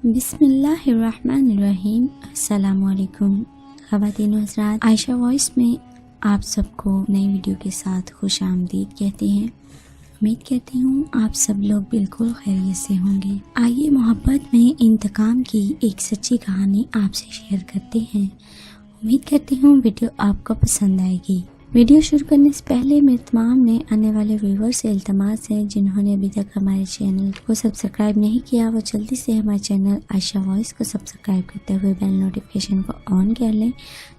بسم اللہ الرحمن الرحیم۔ السلام علیکم خواتین و حضرات، عائشہ وائس میں آپ سب کو نئی ویڈیو کے ساتھ خوش آمدید کہتے ہیں۔ امید کرتی ہوں آپ سب لوگ بالکل خیریت سے ہوں گے۔ آئیے محبت میں انتقام کی ایک سچی کہانی آپ سے شیئر کرتے ہیں۔ امید کرتی ہوں ویڈیو آپ کو پسند آئے گی۔ ویڈیو شروع کرنے سے پہلے میرے تمام نئے آنے والے ویور سے التماس ہے، جنہوں نے ابھی تک ہمارے چینل کو سبسکرائب نہیں کیا، وہ جلدی سے ہمارے چینل عائشہ وائس کو سبسکرائب کرتے ہوئے بیل نوٹیفیکیشن کو آن کر لیں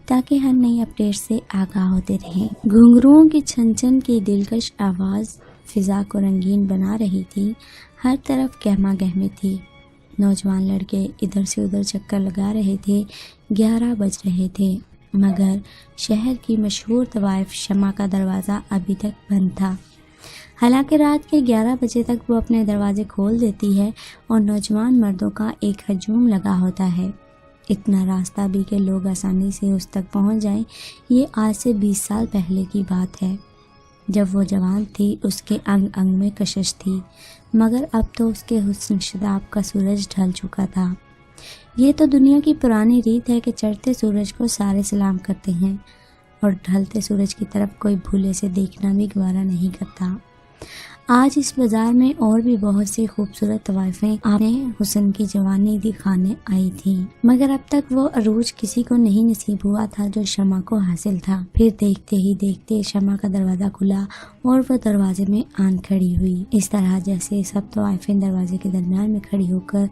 تاکہ ہر نئی اپڈیٹ سے آگاہ ہوتے رہیں۔ گھنگروؤں کی چھن چھن کی دلکش آواز فضا کو رنگین بنا رہی تھی، ہر طرف گہما گہمی تھی۔ نوجوان لڑکے ادھر سے ادھر چکر لگا رہے تھے۔ 11 بج رہے تھے، مگر شہر کی مشہور طوائف شمع کا دروازہ ابھی تک بند تھا۔ حالانکہ رات کے 11 بجے تک وہ اپنے دروازے کھول دیتی ہے اور نوجوان مردوں کا ایک ہجوم لگا ہوتا ہے۔ اتنا راستہ بھی کہ لوگ آسانی سے اس تک پہنچ جائیں، یہ آج سے 20 سال پہلے کی بات ہے۔ جب وہ جوان تھی اس کے انگ انگ میں کشش تھی، مگر اب تو اس کے حسن شداب کا سورج ڈھل چکا تھا۔ یہ تو دنیا کی پرانی ریت ہے کہ چڑھتے سورج کو سارے سلام کرتے ہیں اور ڈھلتے سورج کی طرف کوئی بھولے سے دیکھنا بھی گوارا نہیں کرتا۔ آج اس بازار میں اور بھی بہت سی خوبصورت طوائفیں اپنے حسن کی جوانی دکھانے آئی تھیں، مگر اب تک وہ عروج کسی کو نہیں نصیب ہوا تھا جو شمع کو حاصل تھا۔ پھر دیکھتے ہی دیکھتے شمع کا دروازہ کھلا اور وہ دروازے میں آن کھڑی ہوئی، اس طرح جیسے سب طوائفیں دروازے کے درمیان میں کھڑی ہو کر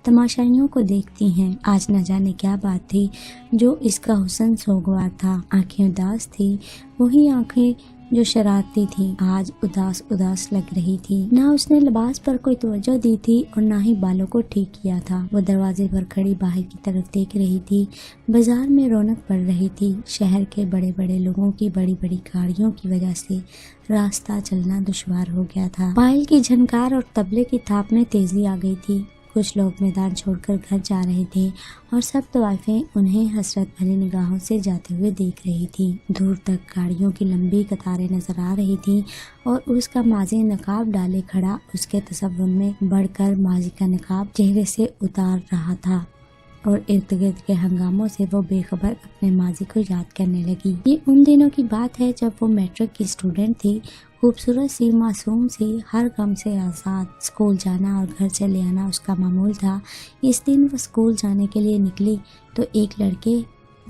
تماشائیوں کو دیکھتی ہیں۔ آج نہ جانے کیا بات تھی جو اس کا حسن سوگوار تھا۔ آنکھیں اداس تھی، وہی آنکھیں جو شرارتی تھی، آج اداس اداس لگ رہی تھی۔ نہ اس نے لباس پر کوئی توجہ دی تھی اور نہ ہی بالوں کو ٹھیک کیا تھا۔ وہ دروازے پر کھڑی باہر کی طرف دیکھ رہی تھی۔ بازار میں رونق بڑھ رہی تھی۔ شہر کے بڑے بڑے لوگوں کی بڑی بڑی گاڑیوں کی وجہ سے راستہ چلنا دشوار ہو گیا تھا۔ پائل کی جھنکار اور طبلے کی تھاپ میں تیزی آ گئی تھی۔ کچھ لوگ میدان چھوڑ کر گھر جا رہے تھے اور سب طوائفیں انہیں حسرت بھری نگاہوں سے جاتے ہوئے دیکھ رہی تھی۔ دور تک گاڑیوں کی لمبی قطاریں نظر آ رہی تھیں اور اس کا ماضی نقاب ڈالے کھڑا اس کے تصور میں بڑھ کر ماضی کا نقاب چہرے سے اتار رہا تھا اور ارد گرد کے ہنگاموں سے وہ بے خبر اپنے ماضی کو یاد کرنے لگی۔ یہ ان دنوں کی بات ہے جب وہ میٹرک کی اسٹوڈنٹ تھی، خوبصورت سی، معصوم سی، ہر غم سے آزاد۔ اسکول جانا اور گھر چلے آنا اس کا معمول تھا۔ اس دن وہ اسکول جانے کے لیے نکلی تو ایک لڑکے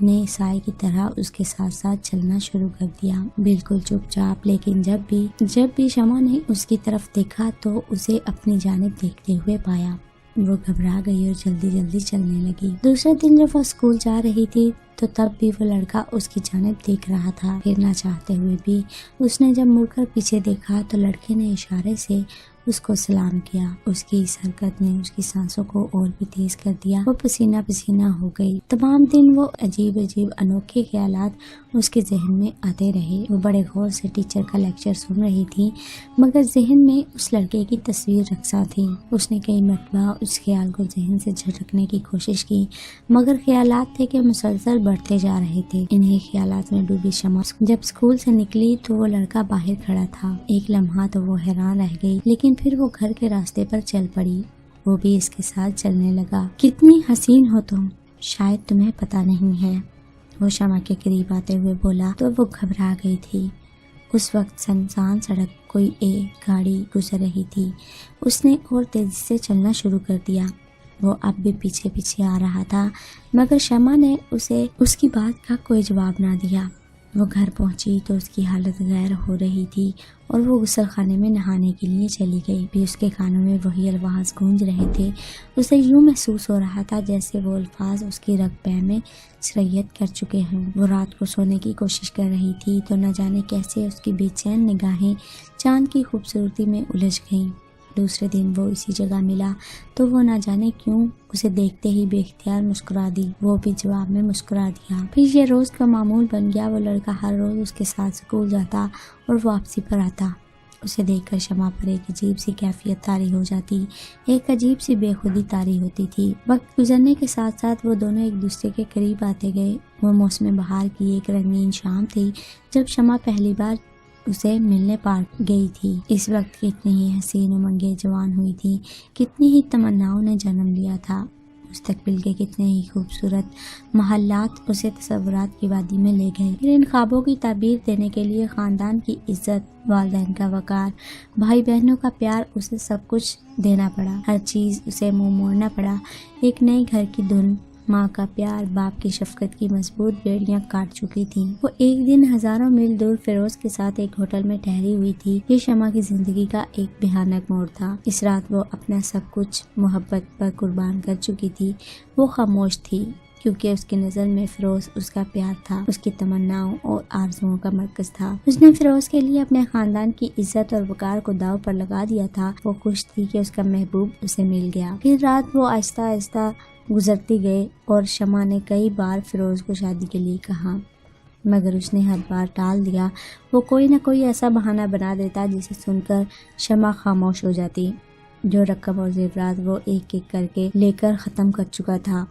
نے سائے کی طرح اس کے ساتھ ساتھ چلنا شروع کر دیا، بالکل چپ چاپ۔ لیکن جب بھی شمع نے اس کی طرف دیکھا تو اسے اپنی جانب دیکھتے ہوئے پایا۔ وہ گھبرا گئی اور جلدی جلدی چلنے لگی۔ دوسرے دن جب وہ اسکول جا رہی تھی تو تب بھی وہ لڑکا اس کی جانب دیکھ رہا تھا۔ پھر نہ چاہتے ہوئے بھی اس نے جب مڑ کر پیچھے دیکھا تو لڑکے نے اشارے سے اس کو سلام کیا۔ اس کی اس حرکت نے اس کی سانسوں کو اور بھی تیز کر دیا۔ وہ پسینہ پسینہ ہو گئی۔ تمام دن وہ عجیب عجیب انوکھے خیالات اس کے ذہن میں آتے رہے۔ وہ بڑے غور سے ٹیچر کا لیکچر سن رہی تھی، مگر ذہن میں اس لڑکے کی تصویر رقصاں تھی۔ اس نے کئی مرتبہ اس خیال کو ذہن سے جھٹکنے کی کوشش کی، مگر خیالات تھے کہ مسلسل بڑھتے جا رہے تھے۔ انہیں خیالات میں ڈوبی شمع جب اسکول سے نکلی تو وہ لڑکا باہر کھڑا تھا۔ ایک لمحہ تو وہ حیران رہ گئی، لیکن پھر وہ گھر کے راستے پر چل پڑی۔ وہ بھی اس کے ساتھ چلنے لگا۔ کتنی حسین ہو تم، شاید تمہیں پتہ نہیں ہے، وہ شمع کے قریب آتے ہوئے بولا تو وہ گھبرا گئی تھی۔ اس وقت سنسان سڑک کوئی ایک گاڑی گزر رہی تھی۔ اس نے اور تیزی سے چلنا شروع کر دیا۔ وہ اب بھی پیچھے پیچھے آ رہا تھا، مگر شمع نے اسے اس کی بات کا کوئی جواب نہ دیا۔ وہ گھر پہنچی تو اس کی حالت غیر ہو رہی تھی اور وہ غسل خانے میں نہانے کے لیے چلی گئی۔ بھی اس کے کانوں میں وہی الفاظ گونج رہے تھے۔ اسے یوں محسوس ہو رہا تھا جیسے وہ الفاظ اس کی رگ پہ میں سرایت کر چکے ہوں۔ وہ رات کو سونے کی کوشش کر رہی تھی تو نہ جانے کیسے اس کی بے چین نگاہیں چاند کی خوبصورتی میں الجھ گئیں۔ دوسرے دن وہ اسی جگہ ملا تو وہ نہ جانے کیوں اسے دیکھتے ہی بے اختیار مسکرا دی۔ وہ بھی جواب میں مسکرا دیا۔ پھر یہ روز کا معمول بن گیا۔ وہ لڑکا ہر روز اس کے ساتھ اسکول جاتا اور واپسی پر آتا۔ اسے دیکھ کر شمع پر ایک عجیب سی کیفیت طاری ہو جاتی، ایک عجیب سی بے خودی طاری ہوتی تھی۔ وقت گزرنے کے ساتھ ساتھ وہ دونوں ایک دوسرے کے قریب آتے گئے۔ وہ موسم بہار کی ایک رنگین شام تھی جب شمع پہلی بار اسے ملنے پارک گئی تھی۔ اس وقت کتنی ہی حسین امنگیں جوان ہوئی تھی، کتنی ہی تمناؤں نے جنم لیا تھا۔ مستقبل کے کتنے ہی خوبصورت محلات اسے تصورات کی وادی میں لے گئے۔ پھر ان خوابوں کی تعبیر دینے کے لیے خاندان کی عزت، والدین کا وقار، بھائی بہنوں کا پیار، اسے سب کچھ دینا پڑا۔ ہر چیز اسے منہ موڑنا پڑا۔ ایک نئے گھر کی دھن، ماں کا پیار، باپ کی شفقت کی مضبوط بیڑیاں کاٹ چکی تھیں۔ وہ ایک دن ہزاروں میل دور فیروز کے ساتھ ایک ہوٹل میں ٹھہری ہوئی تھی۔ یہ شمع کی زندگی کا ایک بھیانک موڑ تھا۔ اس رات وہ اپنا سب کچھ محبت پر قربان کر چکی تھی۔ وہ خاموش تھی کیونکہ اس کی نظر میں فیروز اس کا پیار تھا، اس کی تمناؤں اور آرزوؤں کا مرکز تھا۔ اس نے فیروز کے لیے اپنے خاندان کی عزت اور وقار کو داؤ پر لگا دیا تھا۔ وہ خوش تھی کہ اس کا محبوب اسے مل گیا۔ پھر رات وہ آہستہ آہستہ گزرتی گئے اور شمع نے کئی بار فیروز کو شادی کے لیے کہا، مگر اس نے ہر بار ٹال دیا۔ وہ کوئی نہ کوئی ایسا بہانہ بنا دیتا جسے سن کر شمع خاموش ہو جاتی۔ جو رقم اور زیورات وہ ایک ایک کر کے لے کر ختم کر چکا تھا۔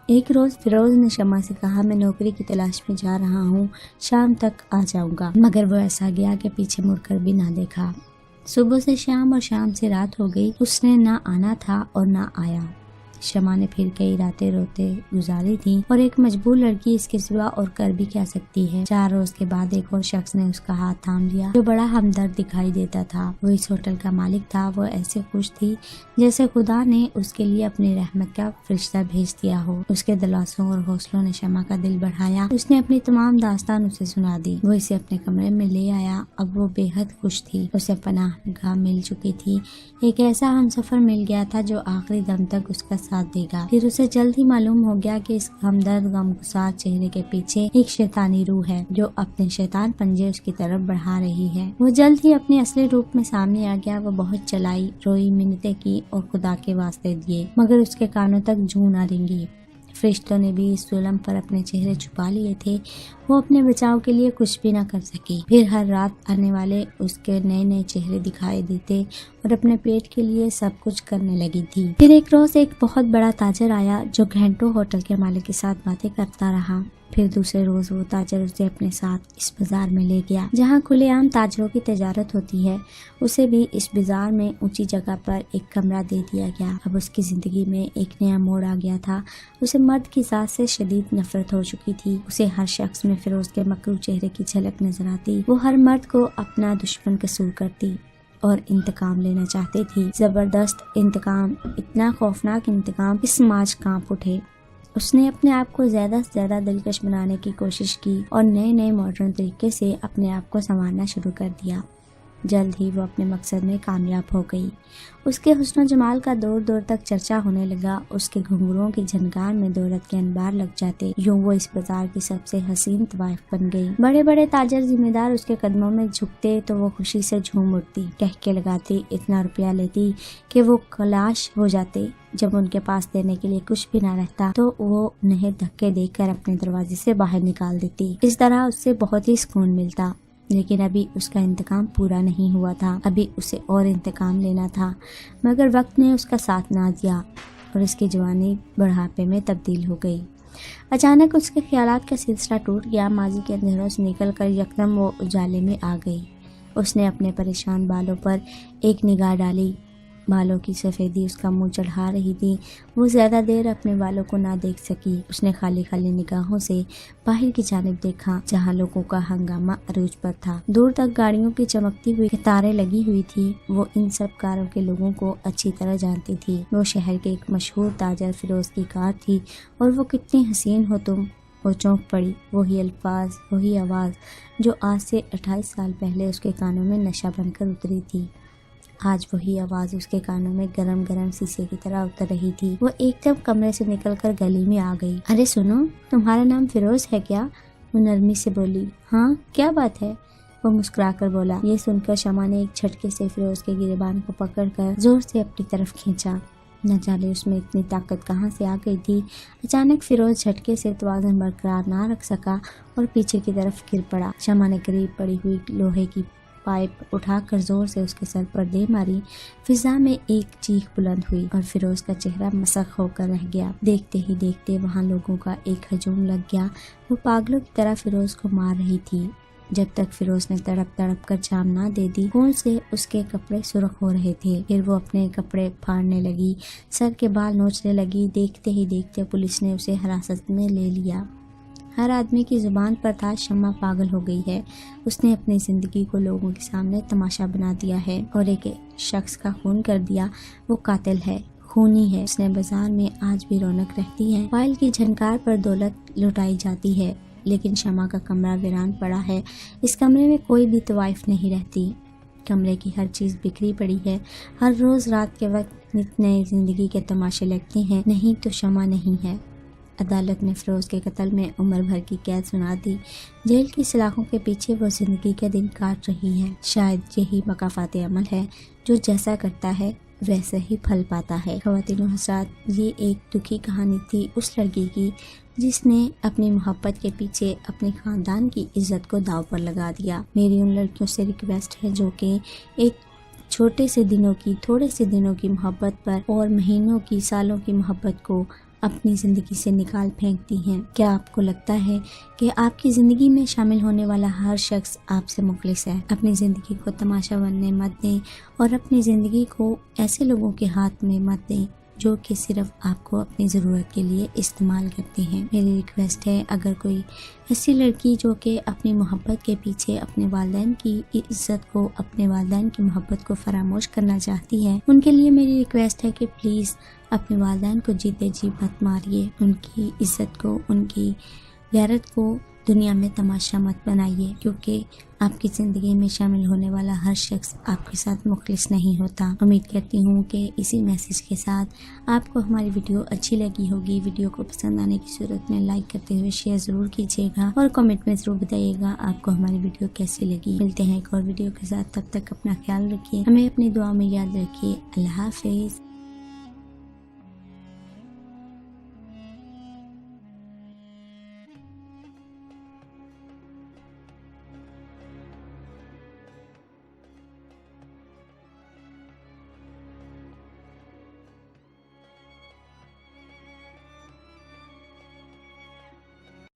ایک روز فیروز نے شمع سے کہا، میں نوکری کی تلاش میں جا رہا ہوں، شام تک آ جاؤں گا۔ مگر وہ ایسا گیا کہ پیچھے مڑ کر بھی نہ دیکھا۔ صبح سے شام اور شام سے رات ہو گئی، اس نے نہ آنا تھا اور نہ آیا۔ شمع نے پھر کئی راتیں روتے گزاری تھیں، اور ایک مجبور لڑکی اس کے سوا اور کر بھی کیا سکتی ہے۔ 4 روز کے بعد ایک اور شخص نے اس کا ہاتھ تھام لیا جو بڑا ہمدرد دکھائی دیتا تھا۔ وہ اس ہوٹل کا مالک تھا۔ وہ ایسے خوش تھی جیسے خدا نے اس کے لیے اپنی رحمت کا فرشتہ بھیج دیا ہو۔ اس کے دلاسوں اور حوصلوں نے شمع کا دل بڑھایا۔ اس نے اپنی تمام داستان اسے سنا دی۔ وہ اسے اپنے کمرے میں لے آیا۔ اب وہ بے حد خوش تھی۔ اسے پناہ گاہ مل چکی تھی۔ ایک ایسا ہمسفر مل گیا تھا جو آخری دم تک اس کا ساتھ دے گا۔ پھر اسے جلد ہی معلوم ہو گیا کہ اس ہمدرد غمگسار چہرے کے پیچھے ایک شیطانی روح ہے جو اپنے شیطان پنجے اس کی طرف بڑھا رہی ہے۔ وہ جلد ہی اپنے اصلی روپ میں سامنے آ گیا۔ وہ بہت چلائی، روئی، منتیں کی اور خدا کے واسطے دیے، مگر اس کے کانوں تک جوں نہ رنگی۔ فرشتوں نے بھی اس ظلم پر اپنے چہرے چھپا لیے تھے۔ وہ اپنے بچاؤ کے لیے کچھ بھی نہ کر سکی۔ پھر ہر رات آنے والے اس کے نئے نئے چہرے دکھائی دیتے اور اپنے پیٹ کے لیے سب کچھ کرنے لگی تھی۔ پھر ایک روز ایک بہت بڑا تاجر آیا جو گھنٹوں ہوٹل کے مالک کے ساتھ باتیں کرتا رہا۔ پھر دوسرے روز وہ تاجر اسے اپنے ساتھ اس بازار میں لے گیا جہاں کھلے عام تاجروں کی تجارت ہوتی ہے۔ اسے بھی اس بازار میں اونچی جگہ پر ایک کمرہ دے دیا گیا۔ اب اس کی زندگی میں ایک نیا موڑ آ گیا تھا۔ اسے مرد کی ذات سے شدید نفرت ہو چکی تھی۔ اسے ہر شخص میں فیروز کے مکروہ چہرے کی جھلک نظر آتی۔ وہ ہر مرد کو اپنا دشمن قصور کرتی اور انتقام لینا چاہتی تھی۔ زبردست انتقام، اتنا خوفناک انتقام کہ سماج کانپ اٹھے۔ اس نے اپنے آپ کو زیادہ سے زیادہ دلکش بنانے کی کوشش کی اور نئے نئے ماڈرن طریقے سے اپنے آپ کو سنوارنا شروع کر دیا۔ جلد ہی وہ اپنے مقصد میں کامیاب ہو گئی۔ اس کے حسن و جمال کا دور دور تک چرچا ہونے لگا۔ اس کے گھنگروں کی جھنکار میں دولت کے انبار لگ جاتے۔ یوں وہ اس بازار کی سب سے حسین طوائف بن گئی۔ بڑے بڑے تاجر ذمہ دار اس کے قدموں میں جھکتے تو وہ خوشی سے جھوم اٹھتی، کہکے لگاتی، اتنا روپیہ لیتی کہ وہ کلاش ہو جاتے۔ جب ان کے پاس دینے کے لیے کچھ بھی نہ رہتا تو وہ انہیں دھکے دے کر اپنے دروازے سے باہر نکال دیتی۔ اس طرح اس سے بہت ہی سکون ملتا۔ لیکن ابھی اس کا انتقام پورا نہیں ہوا تھا۔ ابھی اسے اور انتقام لینا تھا، مگر وقت نے اس کا ساتھ نہ دیا اور اس کی جوانی بڑھاپے میں تبدیل ہو گئی۔ اچانک اس کے خیالات کا سلسلہ ٹوٹ گیا۔ ماضی کے اندھیروں سے نکل کر یکدم وہ اجالے میں آ گئی۔ اس نے اپنے پریشان بالوں پر ایک نگاہ ڈالی۔ بالوں کی سفیدی اس کا منہ چڑھا رہی تھی۔ وہ زیادہ دیر اپنے بالوں کو نہ دیکھ سکی۔ اس نے خالی خالی نگاہوں سے باہر کی جانب دیکھا جہاں لوگوں کا ہنگامہ عروج پر تھا۔ دور تک گاڑیوں کی چمکتی ہوئی قطاریں لگی ہوئی تھی۔ وہ ان سب کاروں کے لوگوں کو اچھی طرح جانتی تھی۔ وہ شہر کے ایک مشہور تاجر فیروز کی کار تھی، اور وہ کتنی حسین ہو تم۔ وہ چونک پڑی۔ وہی الفاظ، وہی آواز جو آج سے 28 سال پہلے اس کے کانوں میں نشہ بن کر اتری تھی، آج وہی آواز اس کے کانوں میں گرم گرم شیشے کی طرح اتر رہی تھی۔ وہ ایک دم کمرے سے نکل کر گلی میں آ گئی۔ ارے سنو، تمہارا نام فیروز ہے کیا؟ وہ نرمی سے بولی۔ ہاں، کیا بات ہے؟ وہ مسکرا کر بولا۔ یہ سن کر شمع نے ایک جھٹکے سے فیروز کے گریبان کو پکڑ کر زور سے اپنی طرف کھینچا۔ نہ جانے اس میں اتنی طاقت کہاں سے آ گئی تھی۔ اچانک فیروز جھٹکے سے توازن برقرار نہ رکھ سکا اور پیچھے کی طرف گر پڑا۔ شمع نے قریب پڑی ہوئی لوہے کی پائپ اٹھا کر زور سے اس کے سر پر دے ماری۔ فضا میں ایک چیخ بلند ہوئی اور فیروز کا چہرہ مسخ ہو کر رہ گیا۔ دیکھتے ہی دیکھتے وہاں لوگوں کا ایک ہجوم لگ گیا۔ وہ پاگلوں کی طرح فیروز کو مار رہی تھی۔ جب تک فیروز نے تڑپ تڑپ کر جام نہ دے دی۔ خون سے اس کے کپڑے سرخ ہو رہے تھے۔ پھر وہ اپنے کپڑے پھاڑنے لگی، سر کے بال نوچنے لگی۔ دیکھتے ہی دیکھتے پولیس نے اسے حراست میں لے لیا۔ ہر آدمی کی زبان پر تھا شمع پاگل ہو گئی ہے، اس نے اپنی زندگی کو لوگوں کے سامنے تماشا بنا دیا ہے اور ایک شخص کا خون کر دیا۔ وہ قاتل ہے، خونی ہے۔ اس نے بازار میں آج بھی رونق رہتی ہے، فائل کی جھنکار پر دولت لٹائی جاتی ہے، لیکن شمع کا کمرہ ویران پڑا ہے۔ اس کمرے میں کوئی بھی طوائف نہیں رہتی، کمرے کی ہر چیز بکھری پڑی ہے۔ ہر روز رات کے وقت نئے زندگی کے تماشے لگتے ہیں، نہیں تو شمع نہیں ہے۔ عدالت نے فیروز کے قتل میں عمر بھر کی قید سنا دی۔ جیل کی سلاخوں کے پیچھے وہ زندگی کے دن کاٹ رہی ہے۔ شاید یہی مکافات عمل ہے، جو جیسا کرتا ہے ویسے ہی پھل پاتا ہے۔ خواتین و حضرات، یہ ایک دکھی کہانی تھی اس لڑکی کی جس نے اپنی محبت کے پیچھے اپنے خاندان کی عزت کو داؤ پر لگا دیا۔ میری ان لڑکیوں سے ریکویسٹ ہے جو کہ ایک چھوٹے سے دنوں کی، تھوڑے سے دنوں کی محبت پر اور مہینوں کی، سالوں کی محبت کو اپنی زندگی سے نکال پھینکتی ہیں۔ کیا آپ کو لگتا ہے کہ آپ کی زندگی میں شامل ہونے والا ہر شخص آپ سے مخلص ہے؟ اپنی زندگی کو تماشا بننے مت دیں اور اپنی زندگی کو ایسے لوگوں کے ہاتھ میں مت دیں جو کہ صرف آپ کو اپنی ضرورت کے لیے استعمال کرتے ہیں۔ میری ریکویسٹ ہے، اگر کوئی ایسی لڑکی جو کہ اپنی محبت کے پیچھے اپنے والدین کی عزت کو، اپنے والدین کی محبت کو فراموش کرنا چاہتی ہے، ان کے لیے میری ریکویسٹ ہے کہ پلیز اپنے والدین کو جیتے جی مت ماریے، ان کی عزت کو، ان کی غیرت کو دنیا میں تماشا مت بنائیے، کیونکہ آپ کی زندگی میں شامل ہونے والا ہر شخص آپ کے ساتھ مخلص نہیں ہوتا۔ امید کرتی ہوں کہ اسی میسج کے ساتھ آپ کو ہماری ویڈیو اچھی لگی ہوگی۔ ویڈیو کو پسند آنے کی صورت میں لائک کرتے ہوئے شیئر ضرور کیجیے گا اور کمنٹ میں ضرور بتائیے گا آپ کو ہماری ویڈیو کیسی لگی۔ ملتے ہیں ایک اور ویڈیو کے ساتھ، تب تک اپنا خیال رکھیے، ہمیں اپنی دعا میں یاد رکھیے۔ اللہ حافظ۔